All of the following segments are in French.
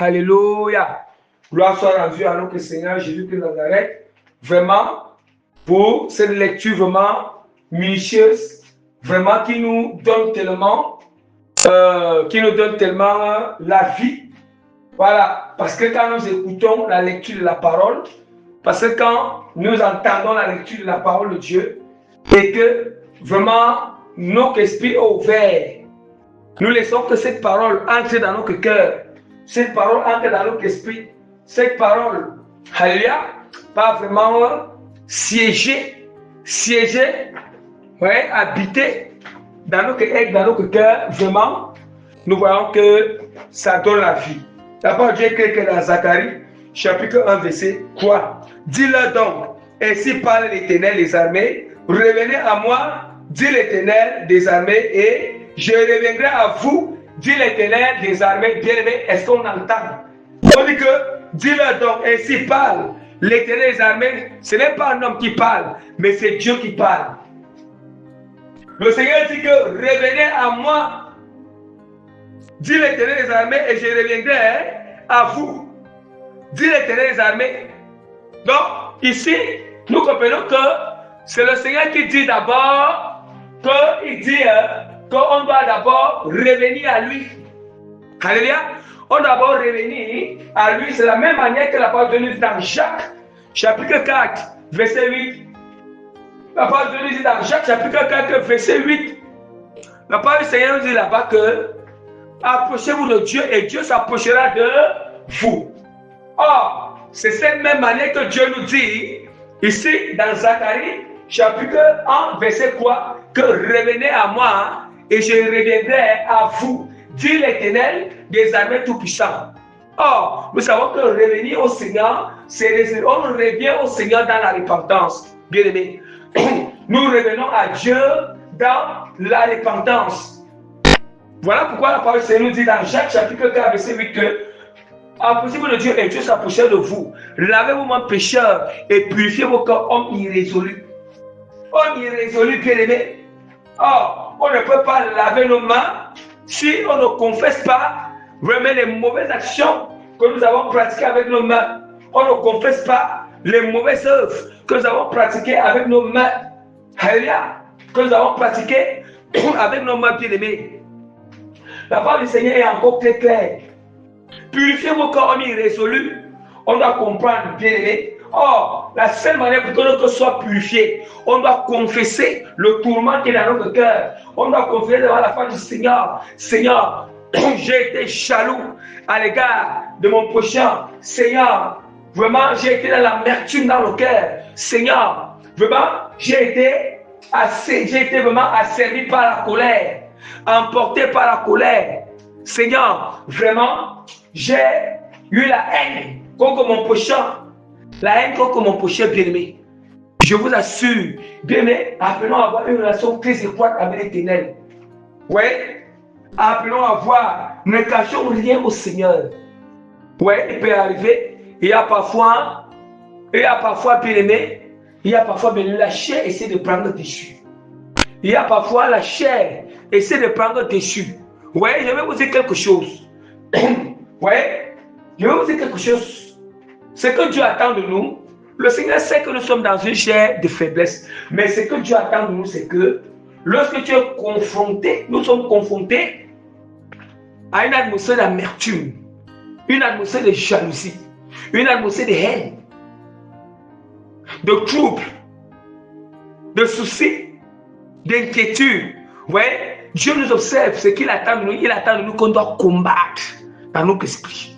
Alléluia. Gloire soit rendue à notre Seigneur Jésus-Christ de Nazareth. Vraiment, pour cette lecture vraiment minutieuse, vraiment qui nous donne tellement, la vie. Voilà, parce que quand nous écoutons la lecture de la parole, parce que quand nous entendons la lecture de la parole de Dieu, et que vraiment notre esprit est ouvert, nous laissons que cette parole entre dans notre cœur, cette parole entre dans notre esprit, cette parole, alléluia, pas vraiment siéger, ouais, habiter dans notre cœur, vraiment, nous voyons que ça donne la vie. D'abord, Dieu écrit que dans Zacharie, chapitre 1, verset 3, dis-leur donc, ainsi parle l'Éternel des armées, revenez à moi, dit l'Éternel des armées, et je reviendrai à vous, dit l'Éternel des armées. Bien-aimés, est-ce qu'on entend? On dit que, dis-leur donc, ainsi parle l'Éternel des armées. Ce n'est pas un homme qui parle, mais c'est Dieu qui parle. Le Seigneur dit que, revenez à moi, dit l'Éternel des armées, et je reviendrai à vous, dit l'Éternel des armées. Donc, ici, nous comprenons que c'est le Seigneur qui dit d'abord, qu'il dit qu'on doit d'abord revenir à lui. Alléluia. On doit d'abord revenir à lui. C'est la même manière que la parole de Dieu dit dans Jacques, chapitre 4, verset 8. La parole de Dieu dit dans Jacques, chapitre 4, verset 8. La parole du Seigneur nous dit là-bas que approchez-vous de Dieu et Dieu s'approchera de vous. Or, c'est cette même manière que Dieu nous dit ici dans Zacharie, chapitre 1, verset 3, que revenez à moi et je reviendrai à vous, dit l'Éternel des armées tout-puissants. Or, nous savons que revenir au Seigneur, on revient au Seigneur dans la repentance. Bien aimé, nous revenons à Dieu dans la repentance. Voilà pourquoi la parole du Seigneur nous dit dans Jacques chapitre 4, verset 8 que approchez-vous de Dieu et Dieu s'approchera de vous. Lavez-vous, mon pécheur, et purifiez vos corps, hommes irrésolus. Hommes irrésolus, bien-aimés. Or, on ne peut pas laver nos mains si on ne confesse pas vraiment les mauvaises actions que nous avons pratiquées avec nos mains. On ne confesse pas les mauvaises œuvres que nous avons pratiquées avec nos mains. Alléluia. Que nous avons pratiquées avec nos mains, bien-aimés. La parole du Seigneur est encore très claire. Purifiez vos corps, hommes irrésolus. On doit comprendre, bien aimé. Or, la seule manière pour que notre corps soit purifié, on doit confesser le tourment qui est dans notre cœur. On doit confesser devant la face du Seigneur. Seigneur, j'ai été jaloux à l'égard de mon prochain. Seigneur, vraiment, j'ai été dans l'amertume dans le cœur. Seigneur, vraiment, j'ai été vraiment asservi par la colère, emporté par la colère. Seigneur, vraiment, j'ai eu la haine contre mon prochain. La haine contre mon prochain bien-aimé. Je vous assure, bien-aimé, appelons à avoir une relation très étroite avec l'Éternel. Oui, appelons à voir, ne cachons rien au Seigneur. Oui, il peut arriver, il y a parfois, bien-aimé, la chair essaie de prendre dessus. Il y a parfois la chair essaie de prendre dessus. Oui, je vais vous dire quelque chose. Oui, je vais vous dire quelque chose. Ce que Dieu attend de nous, le Seigneur sait que nous sommes dans une chair de faiblesse. Mais ce que Dieu attend de nous, c'est que lorsque tu es confronté, nous sommes confrontés à une atmosphère d'amertume, une atmosphère de jalousie, une atmosphère de haine, de trouble, de soucis, d'inquiétude. Ouais, Dieu nous observe, ce qu'il attend de nous. Il attend de nous qu'on doit combattre dans notre esprit.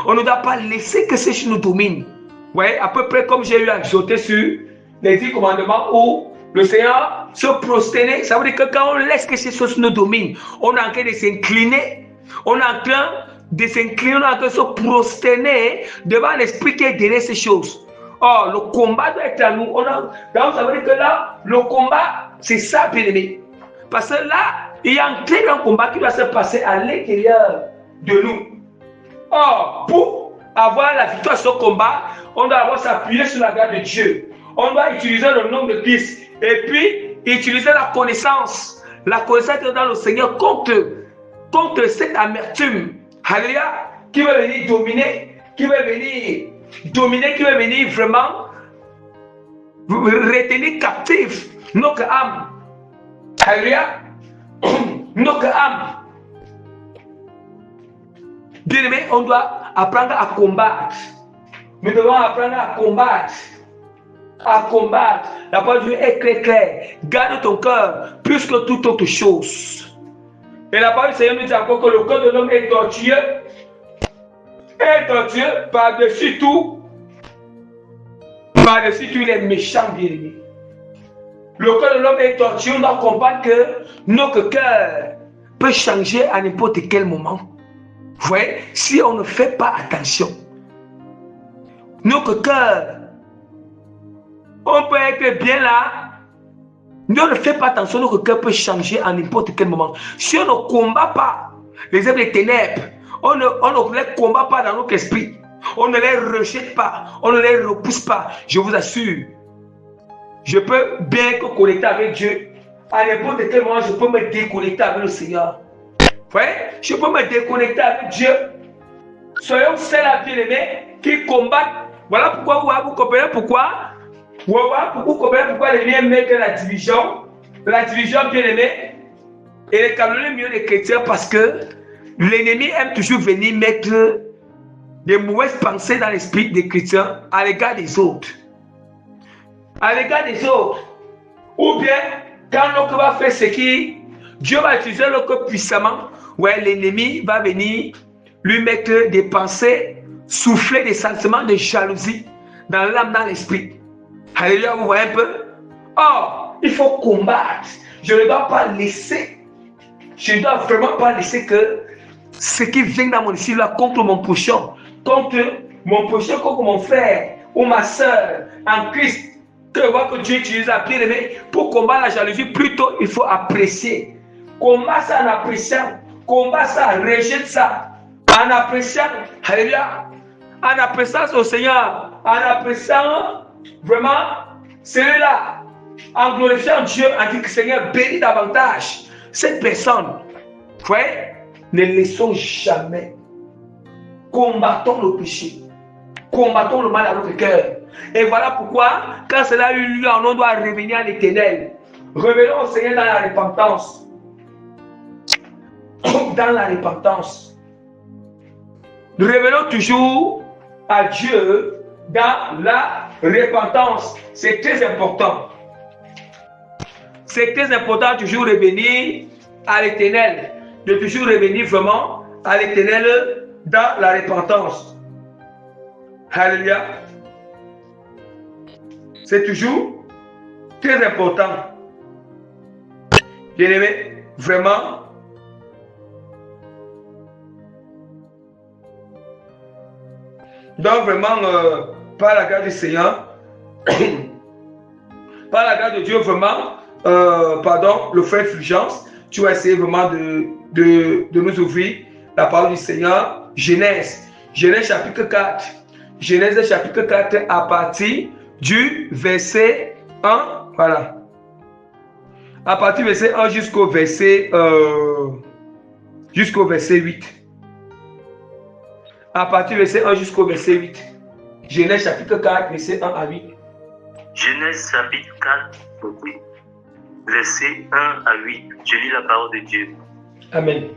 On ne doit pas laisser que ces choses nous dominent. Ouais, à peu près comme j'ai eu à exhorter sur les 10 commandements où le Seigneur se prosternait. Ça veut dire que quand on laisse que ces choses nous dominent, on est en train de s'incliner. On est en train de se prosterner devant l'esprit qui est derrière ces choses. Or, le combat doit être à nous. Donc, ça veut dire que là, le combat, c'est ça, bien aimé. Parce que là, il y a un très grand combat qui doit se passer à l'intérieur de nous. Or, pour avoir la victoire sur ce combat, on doit avoir s'appuyer sur la grâce de Dieu. On doit utiliser le nom de Christ. Et puis, utiliser la connaissance. La connaissance dans le Seigneur contre cette amertume. Alléluia. qui veut venir dominer, qui veut venir vraiment retenir captif notre âme. Alléluia. Notre âme. Bien aimé, on doit apprendre à combattre. Nous devons apprendre à combattre. À combattre. La parole de Dieu est très claire. Garde ton cœur plus que toute autre chose. Et la parole du Seigneur nous dit encore que le cœur de l'homme est tortueux. Est tortueux par-dessus tout. Par-dessus tout, il est méchant, bien aimé. Le cœur de l'homme est tortueux. On doit comprendre que notre cœur peut changer à n'importe quel moment. Vous voyez, si on ne fait pas attention, notre cœur, on peut être bien là, mais on ne fait pas attention, notre cœur peut changer à n'importe quel moment. Si on ne combat pas les œuvres des ténèbres, on ne les combat pas dans notre esprit, on ne les rejette pas, on ne les repousse pas, je vous assure, je peux bien être connecté avec Dieu. À n'importe quel moment, je peux me déconnecter avec le Seigneur. Vous voyez, je peux me déconnecter avec Dieu. Soyons ceux-là, bien-aimés, qui combattent. Voilà pourquoi vous comprenez pourquoi. Vous comprenez pourquoi l'ennemi met la division. La division, bien-aimé. Et le calomnie mieux des chrétiens parce que l'ennemi aime toujours venir mettre des mauvaises pensées dans l'esprit des chrétiens à l'égard des autres. À l'égard des autres. Ou bien, quand l'autre va faire ce qui, Dieu va utiliser l'autre puissamment. Ouais, l'ennemi va venir lui mettre des pensées, souffler des sentiments de jalousie dans l'âme, dans l'esprit. Alléluia, vous voyez un peu? Or, il faut combattre. Je ne dois pas laisser, je ne dois vraiment pas laisser que ce qui vient dans mon esprit là contre mon prochain, contre mon frère ou ma soeur en Christ, que voir que Dieu utilise la bien aimé pour combattre la jalousie. Plutôt, il faut apprécier. Combat ça en appréciant. Combat ça, rejette ça. En appréciant, alléluia. En appréciant au Seigneur. En appréciant vraiment celui-là. En glorifiant Dieu, en disant que Seigneur bénit davantage cette personne. Vous voyez, ne laissons jamais. Combattons le péché. Combattons le mal dans notre cœur. Et voilà pourquoi, quand cela a eu lieu, on doit revenir à l'Éternel. Revenons au Seigneur dans la repentance. Dans la repentance. Revenons toujours à Dieu dans la repentance. C'est très important. C'est très important toujours revenir à l'Éternel. De toujours revenir vraiment à l'Éternel dans la repentance. Alléluia. C'est toujours très important. Bien-aimé, vraiment. Donc vraiment, par la grâce du Seigneur, par la grâce de Dieu, vraiment, le frère Fulgence, tu vas essayer vraiment de nous ouvrir la parole du Seigneur. Genèse chapitre 4. Genèse chapitre 4 à partir du verset 1. Voilà. À partir du verset 1 jusqu'au verset 8. À partir du verset 1 jusqu'au verset 8. Genèse chapitre 4, verset 1 à 8. Genèse chapitre 4, verset 1 à 8. Je lis la parole de Dieu. Amen.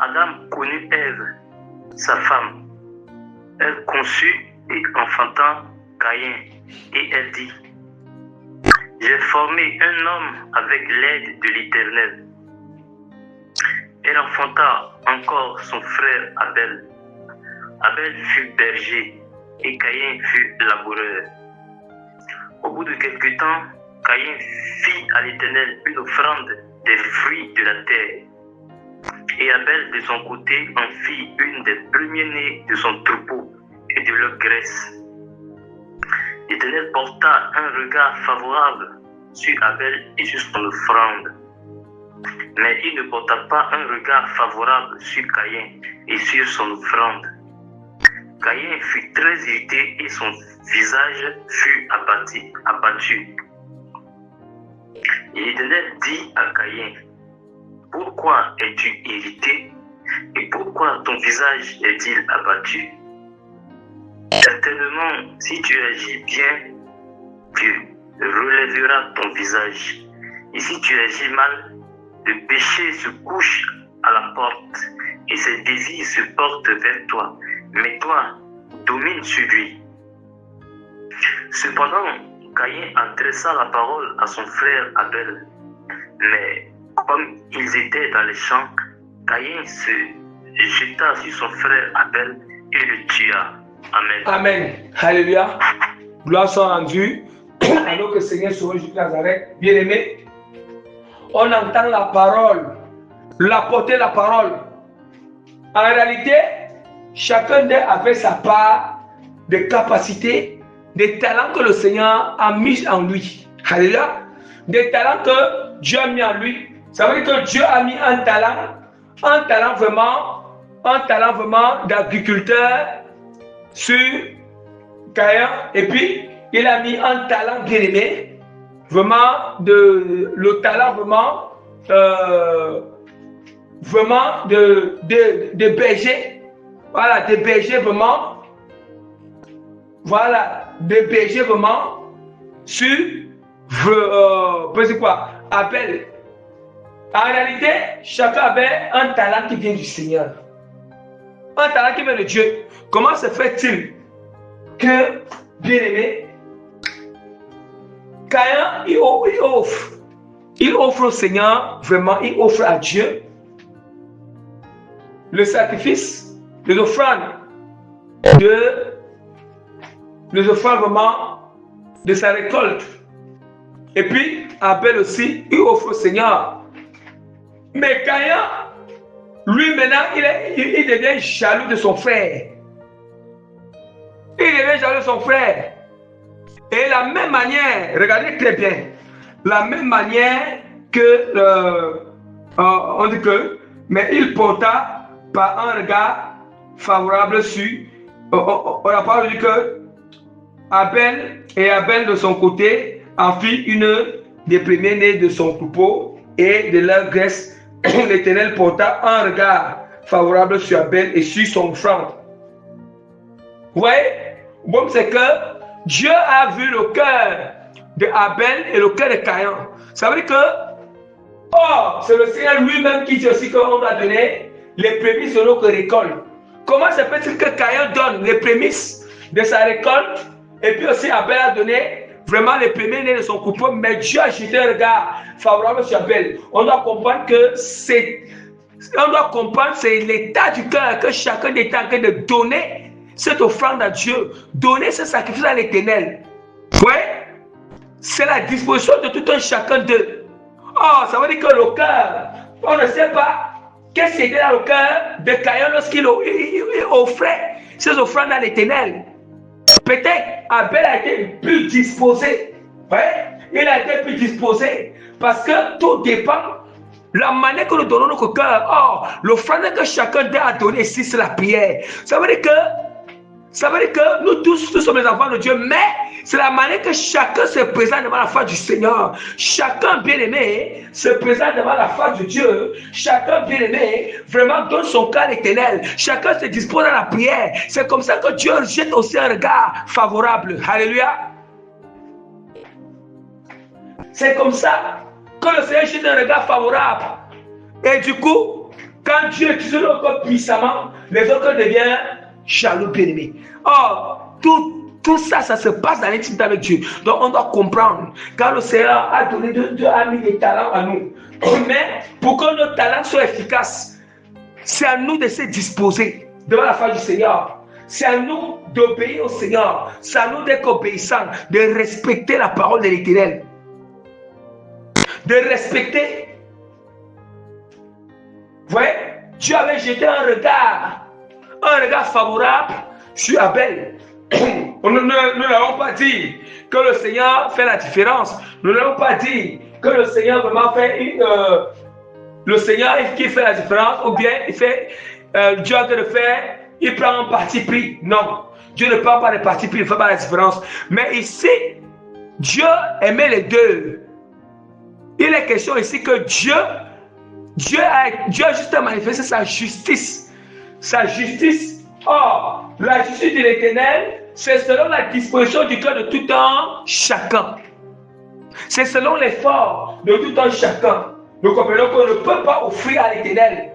Adam connut Ève, sa femme. Elle conçut et enfanta Caïn, et elle dit: J'ai formé un homme avec l'aide de l'Éternel. Elle enfanta encore son frère Abel. Abel fut berger et Caïn fut laboureur. Au bout de quelque temps, Caïn fit à l'Éternel une offrande des fruits de la terre. Et Abel, de son côté, en fit une des premiers-nés de son troupeau et de leur graisse. L'Éternel porta un regard favorable sur Abel et sur son offrande. Mais il ne porta pas un regard favorable sur Caïn et sur son offrande. Caïn fut très irrité et son visage fut abattu. Et l'Éternel dit à Caïn: Pour pourquoi es-tu irrité et pourquoi ton visage est-il abattu? Certainement, si tu agis bien, tu relèveras ton visage. Et si tu agis mal, le péché se couche à la porte et ses désirs se portent vers toi. Mais toi, domine sur lui. Cependant, Caïn adressa la parole à son frère Abel. Mais comme ils étaient dans les champs, Caïn se jeta sur son frère Abel et le tua. Amen. Amen. Alléluia. Gloire soit rendue. Alors que le Seigneur soit Jésus de Nazareth, bien-aimé, on entend la parole, porter la parole. En réalité, chacun d'eux avait sa part de capacité, des talents que le Seigneur a mis en lui. Alléluia. Des talents que Dieu a mis en lui. Ça veut dire que Dieu a mis un talent vraiment d'agriculteur sur Caïn, et puis il a mis un talent bien-aimé, le talent vraiment de berger, voilà, de berger vraiment, voilà, de berger vraiment sur, Abel. En réalité, chacun avait un talent qui vient du Seigneur, un talent qui vient de Dieu. Comment se fait-il que, bien-aimé, Caïn, il offre au Seigneur, vraiment, il offre à Dieu le sacrifice, les offrandes vraiment de sa récolte. Et puis, Abel aussi, il offre au Seigneur. Mais Caïn, lui maintenant, il devient jaloux de son frère. Il devient jaloux de son frère. Et la même manière, regardez très bien, la même manière que, on dit que, mais il porta par un regard favorable sur, on n'a pas dit que Abel de son côté en fit une des premiers-nés de son troupeau et de leur graisse. L'Éternel porta un regard favorable sur Abel et sur son offrande. Vous voyez, bon, c'est que Dieu a vu le cœur de Abel et le cœur de Caïn. Ça veut dire que, c'est le Seigneur lui-même qui dit aussi qu'on doit donner les prémices de notre récolte. Comment se fait-il que Caïn donne les prémices de sa récolte et puis aussi Abel a donné vraiment les premiers-nés de son couple, mais Dieu a jeté un regard favorable sur Abel. On doit comprendre que c'est l'état du cœur que chacun est en train de donner cette offrande à Dieu, donner ce sacrifice à l'Éternel. Ouais, c'est la disposition de tout un chacun d'eux. Ça veut dire que le cœur, on ne sait pas qu'est-ce qui était dans le cœur de Caïn lorsqu'il offrait ses offrandes à l'Éternel. Peut-être Abel a été plus disposé. Ouais, il a été plus disposé parce que tout dépend de la manière que nous donnons notre cœur. L'offrande que chacun d'eux a donné ici, c'est la prière. Ça veut dire que nous tous sommes les enfants de Dieu, mais c'est la manière que chacun se présente devant la face du Seigneur. Chacun bien-aimé se présente devant la face de Dieu. Chacun bien-aimé vraiment donne son cœur à l'Éternel. Chacun se dispose à la prière. C'est comme ça que Dieu jette aussi un regard favorable. Alléluia. C'est comme ça que le Seigneur jette un regard favorable. Et du coup, quand Dieu utilise le corps puissamment, les autres deviennent jaloux, bien-aimés. Tout ça, ça se passe dans l'intimité avec Dieu. Donc, on doit comprendre. Quand le Seigneur a donné Dieu a mis des talents à nous. Mais pour que nos talents soient efficaces, c'est à nous de se disposer devant la face du Seigneur. C'est à nous d'obéir au Seigneur. C'est à nous d'être obéissants, de respecter la parole de l'Éternel. De respecter. Vous voyez, Dieu avait jeté un regard favorable sur Abel. Nous n'avons pas dit que le Seigneur fait la différence. Nous n'avons pas dit que le Seigneur vraiment fait le Seigneur qui fait la différence, ou bien il fait Dieu a de faire, il prend un parti pris. Non, Dieu ne prend pas de parti pris, il ne fait pas la différence. Mais ici, Dieu aimait les deux. Il est question ici que Dieu Dieu a juste manifesté sa justice. Sa justice. Or, la justice de l'Éternel, c'est selon la disposition du cœur de tout un chacun. C'est selon l'effort de tout un chacun. Nous comprenons qu'on ne peut pas offrir à l'Éternel.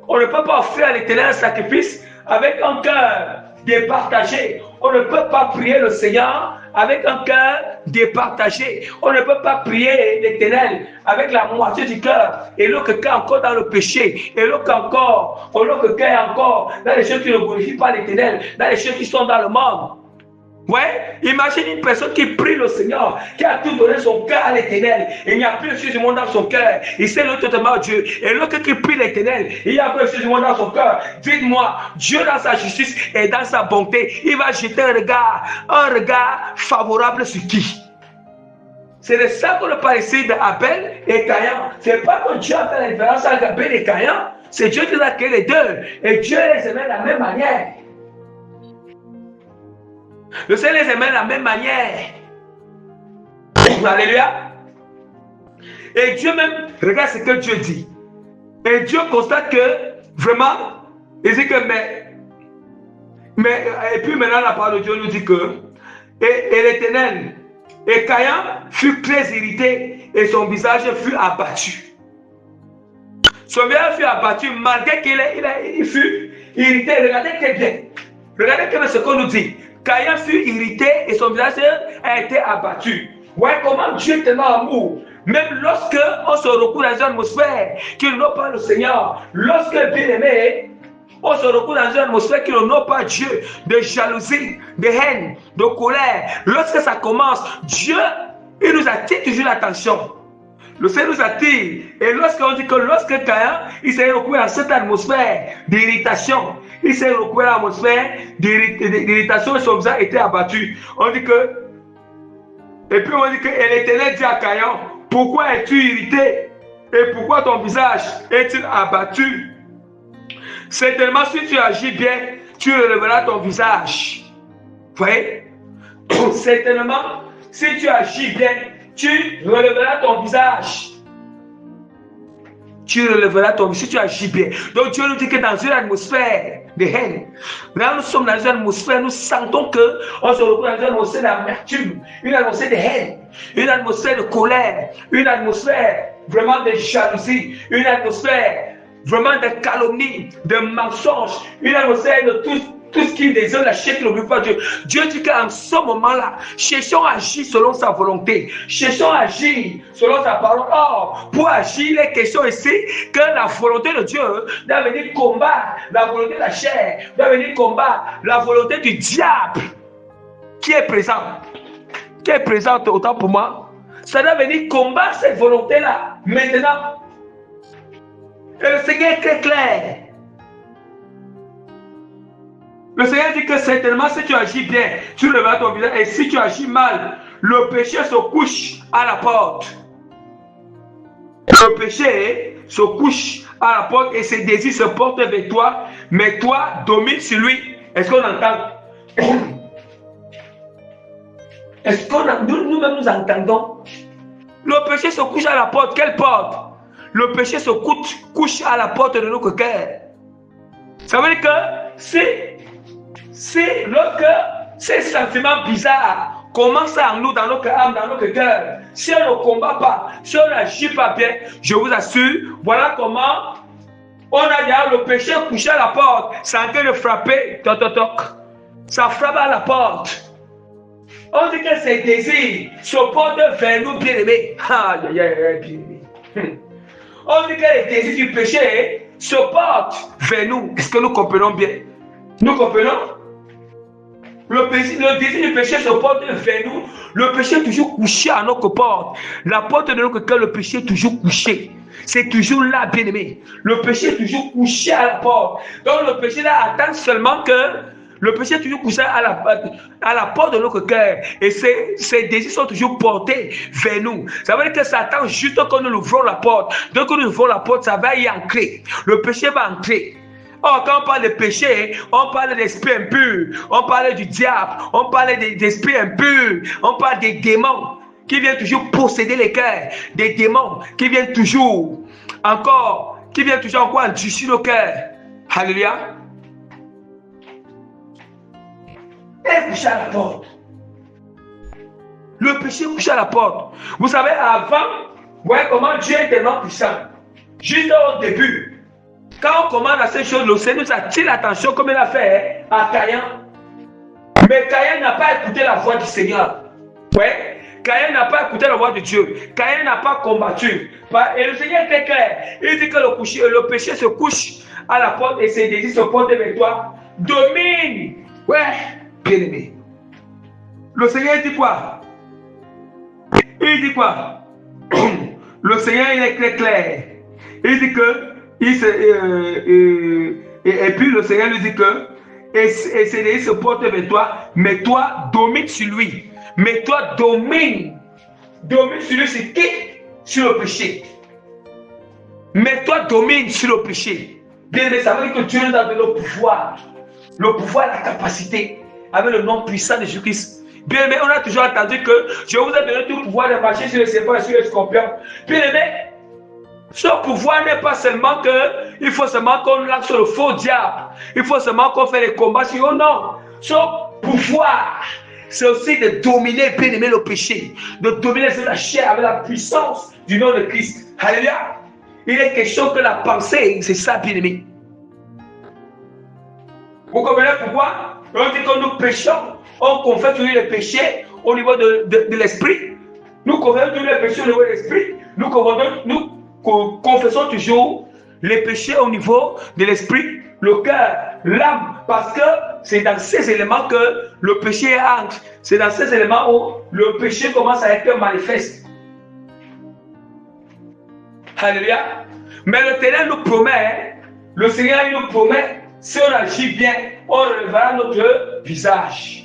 On ne peut pas offrir à l'Éternel un sacrifice avec un cœur départagé. On ne peut pas prier le Seigneur avec un cœur départagé. On ne peut pas prier l'Éternel avec la moitié du cœur et l'autre cœur encore dans le péché et l'autre cœur encore dans les choses qui ne glorifient pas l'Éternel, dans les choses qui sont dans le monde. Ouais, imagine une personne qui prie le Seigneur, qui a tout donné son cœur à l'Éternel. Il n'y a plus de choses du monde dans son cœur. Il s'est donné totalement à Dieu. Et l'autre qui prie l'Éternel, il n'y a plus de choses du monde dans son cœur. Dites-moi, Dieu dans sa justice et dans sa bonté, il va jeter un regard favorable sur qui? C'est de ça qu'on parle ici d'Abel et Caïn. C'est pas que Dieu a fait la différence entre Abel et Caïn. C'est Dieu qui a créé les deux. Et Dieu les aimait de la même manière. Le Seigneur les aimait de la même manière. Alléluia. Et Dieu même, regarde ce que Dieu dit. Et Dieu constate que, vraiment, il dit que, et puis maintenant la parole de Dieu nous dit que, et l'Éternel, et Caïn fut très irrité et son visage fut abattu. Son visage fut abattu malgré qu'il fut irrité. Regardez très bien. Regardez bien ce qu'on nous dit. Caïn fut irrité et son visage a été abattu. Ouais, comment Dieu est tellement amour. Même lorsque on se retrouve dans une atmosphère qui n'honore pas le Seigneur, lorsque bien aimé, on se retrouve dans une atmosphère qui n'honore pas Dieu, de jalousie, de haine, de colère. Lorsque ça commence, Dieu, il nous attire toujours l'attention. Le Seigneur nous attire. Et lorsqu'on dit que lorsque Caïn, il s'est retrouvé dans cette atmosphère d'irritation, il s'est retrouvé dans l'atmosphère d'irritation et son visage était abattu. On dit que, et puis on dit que l'Éternel dit à Caïn, pourquoi es-tu irrité? Et pourquoi ton visage est-il abattu? Certainement, si tu agis bien, tu relèveras ton visage. Vous voyez? Certainement, si tu agis bien, tu relèveras ton visage. Tu relèveras ton visage si tu agis bien. Donc Dieu nous dit que dans une atmosphère de haine, là nous sommes dans une atmosphère, nous sentons que on se retrouve dans une atmosphère d'amertume, une atmosphère de haine, une atmosphère de colère, une atmosphère vraiment de jalousie, une atmosphère vraiment de calomnie, de mensonge, une atmosphère de tout ce qui désire la chair qui n'oublie pas Dieu. Dieu dit qu'en ce moment-là, cherchons à agir selon sa volonté. Cherchons à agir selon sa parole. Or, pour agir, il est question ici que la volonté de Dieu doit venir combattre la volonté de la chair, doit venir combattre la volonté du diable qui est présent. Qui est présente autant pour moi. Ça doit venir combattre cette volonté-là maintenant. Et le Seigneur est très clair. Le Seigneur dit que certainement si tu agis bien, tu lèveras ton visage. Et si tu agis mal, le péché se couche à la porte. Le péché se couche à la porte et ses désirs se portent vers toi. Mais toi, domine sur lui. Est-ce qu'on entend? Est-ce qu'on nous-mêmes nous entendons? Le péché se couche à la porte. Quelle porte? Le péché se couche à la porte de notre cœur. Ça veut dire que si ces sentiments bizarres commencent en nous, dans notre âme, dans notre cœur, si on ne combat pas, si on n'agit pas bien, je vous assure, voilà comment on a déjà le péché couché à la porte. C'est en train de frapper, toc toc toc. Ça frappe à la porte. On dit que ces désirs se portent vers nous, bien-aimés. Bien-aimés. On dit que les désirs du péché se portent vers nous. Est-ce que nous comprenons bien? Nous comprenons? Le désir du péché se porte vers nous. Le péché est toujours couché à notre porte. La porte de notre cœur, le péché est toujours couché. C'est toujours là, bien-aimé. Le péché est toujours couché à la porte. Donc le péché là attend seulement que le péché est toujours couché à la porte de notre cœur. Et ces désirs sont toujours portés vers nous. Ça veut dire que ça attend juste que nous ouvrons la porte. Dès que nous ouvrons la porte, ça va y entrer. Le péché va entrer. Or, quand on parle de péché, on parle d'esprit impur, on parle du diable, on parle d'esprit impur, on parle des démons qui viennent toujours posséder les cœurs, des démons qui viennent toujours encore qui vient toujours quoi endurcir nos cœurs. Alléluia. Et couché à la porte. Le péché couché à la porte. Vous savez, avant, vous voyez comment Dieu est tellement puissant. Juste au début, quand on commande à ces choses, le Seigneur nous attire l'attention comme il a fait à Caïn. Mais Caïn n'a pas écouté la voix du Seigneur. Ouais. Caïn n'a pas écouté la voix de Dieu. Caïn n'a pas combattu. Et le Seigneur était clair. Il dit que le péché se couche à la porte et ses désirs se portent vers toi. Domine. Ouais, bien aimé. Le Seigneur dit quoi? Il dit quoi? Le Seigneur, il est très clair. Il dit que, et puis le Seigneur lui dit que, et ses désirs se portent vers toi, mais toi, domine sur lui. Mais toi, domine. Domine sur lui, c'est qui? Sur le péché. Mais toi, domine sur le péché. Bien aimé, ça veut dire que Dieu nous a donné le pouvoir. Le pouvoir, la capacité. Avec le nom puissant de Jésus-Christ. Bien aimé, on a toujours entendu que je vous ai donné tout le pouvoir de marcher sur les serpents et sur les scorpions. Bien aimé, ce pouvoir n'est pas seulement que il faut seulement qu'on lance sur le faux diable. Il faut seulement qu'on fait les combats sur eux. Non. Ce pouvoir, c'est aussi de dominer, bien aimé, le péché. De dominer la chair avec la puissance du nom de Christ. Alléluia. Il est question que la pensée, c'est ça, bien aimé. Vous comprenez pourquoi? On dit que nous péchons. On confesse toujours les péchés au niveau de l'esprit. Nous confessons toujours les péchés au niveau de l'esprit. Nous confessons toujours les péchés au niveau de l'esprit, le cœur, l'âme. Parce que c'est dans ces éléments que le péché entre. C'est dans ces éléments où le péché commence à être manifeste. Alléluia. Mais l'Éternel nous promet, le Seigneur nous promet, si on agit bien, on relèvera notre visage.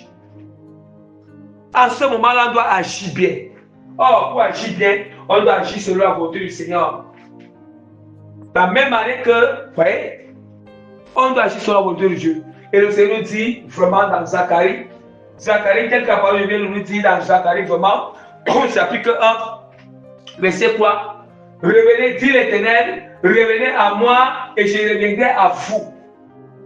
En ce moment-là, on doit agir bien. Or, pour agir bien, on doit agir selon la volonté du Seigneur. La même année que, vous voyez, on doit agir selon la volonté de Dieu. Et le Seigneur nous dit vraiment dans Zacharie, tel que la parole de Dieu nous dit dans Zacharie, vraiment, au chapitre 1, verset quoi? Revenez, dit l'Éternel, revenez à moi et je reviendrai à vous.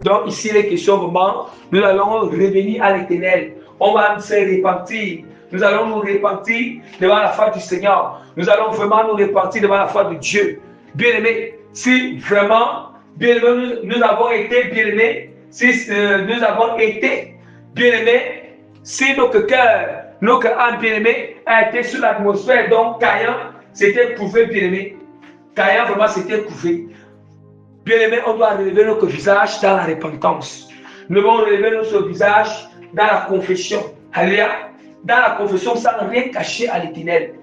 Donc ici, les questions vraiment, nous allons revenir à l'Éternel. On va se repentir. Nous allons nous repentir devant la face du Seigneur. Nous allons vraiment nous repentir devant la face de Dieu. Bien-aimés, si vraiment, bien-aimés, nous avons été bien-aimés, si nous avons été bien-aimés, si notre cœur, notre âme bien-aimée a été sur l'atmosphère, donc Caïn s'était prouvé bien-aimé. Caïn vraiment s'était prouvé. Bien-aimés, on doit relever notre visage dans la repentance. Nous devons relever notre visage dans la confession. Alléluia. Dans la confession, sans rien cacher à l'Éternel.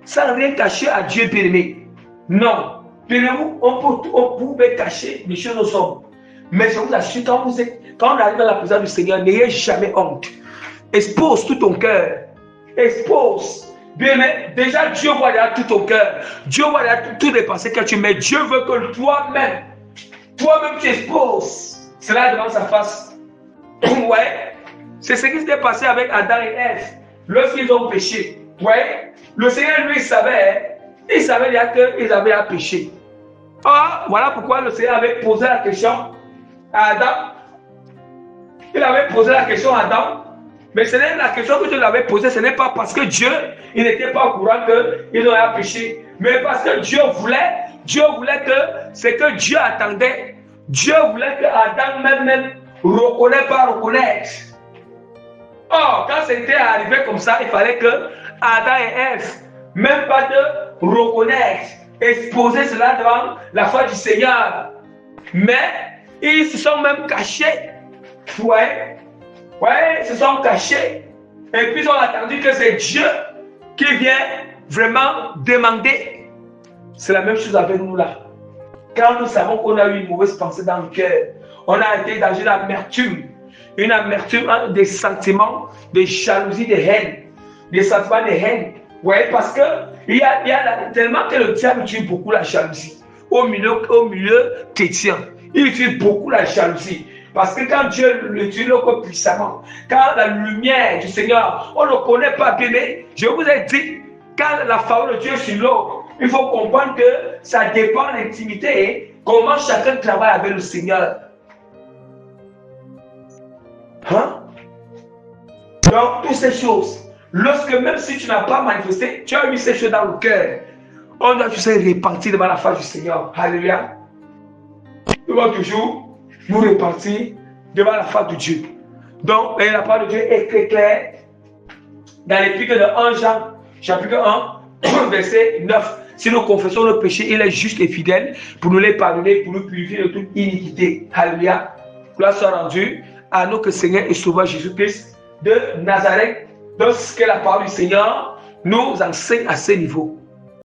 Sans rien cacher à Dieu bien-aimé. Non. Bien-aimé, on peut cacher les choses aux hommes. Mais je vous assure, quand on arrive dans la présence du Seigneur, n'ayez jamais honte. Expose tout ton cœur. Expose. Bien-aimé, déjà Dieu voit derrière tout ton cœur. Dieu voit derrière toutes les pensées que tu mets. Dieu veut que toi-même tu exposes cela devant sa face. Ouais. C'est ce qui s'est passé avec Adam et Ève lorsqu'ils ont péché. Ouais. Le Seigneur, lui, il savait déjà qu'ils avaient à pécher. Or, voilà pourquoi le Seigneur avait posé la question à Adam. Il avait posé la question à Adam. Mais ce n'est la question que Dieu lui avait posée, ce n'est pas parce que Dieu, il n'était pas au courant qu'ils auraient à pécher. Mais parce que Dieu voulait que ce que Dieu attendait. Dieu voulait que Adam même reconnaisse. Or, quand c'était arrivé comme ça, il fallait que Adam et Ève, même pas de reconnaître, exposer cela devant la face du Seigneur. Mais ils se sont même cachés. Ouais, ils se sont cachés. Et puis ils ont attendu que c'est Dieu qui vient vraiment demander. C'est la même chose avec nous là. Quand nous savons qu'on a eu une mauvaise pensée dans le cœur, on a été dans une amertume des sentiments, de jalousie, de haine, des sentiments de haine. Ouais, parce que il y a tellement que le diable utilise beaucoup la jalousie au milieu chrétien. Il utilise beaucoup la jalousie. Parce que quand Dieu l'utilise puissamment, quand la lumière du Seigneur, on ne connaît pas bien, je vous ai dit, quand la faveur de Dieu est sur l'eau, il faut comprendre que ça dépend de l'intimité Comment chacun travaille avec le Seigneur. Hein? Donc, toutes ces choses, lorsque même si tu n'as pas manifesté, tu as eu ces choses dans le cœur, on doit tous les répartir devant la face du Seigneur. Alléluia. Nous devons toujours nous répartir devant la face de Dieu. Donc, la parole de Dieu est très claire dans l'Épître de 1 Jean, chapitre 1, verset 9. Si nous confessons nos péchés, il est juste et fidèle pour nous les pardonner, pour nous purifier de toute iniquité. Alléluia. Gloire soit rendue à notre Seigneur et Sauveur Jésus-Christ de Nazareth. Donc, ce que la parole du Seigneur nous enseigne à ce niveau.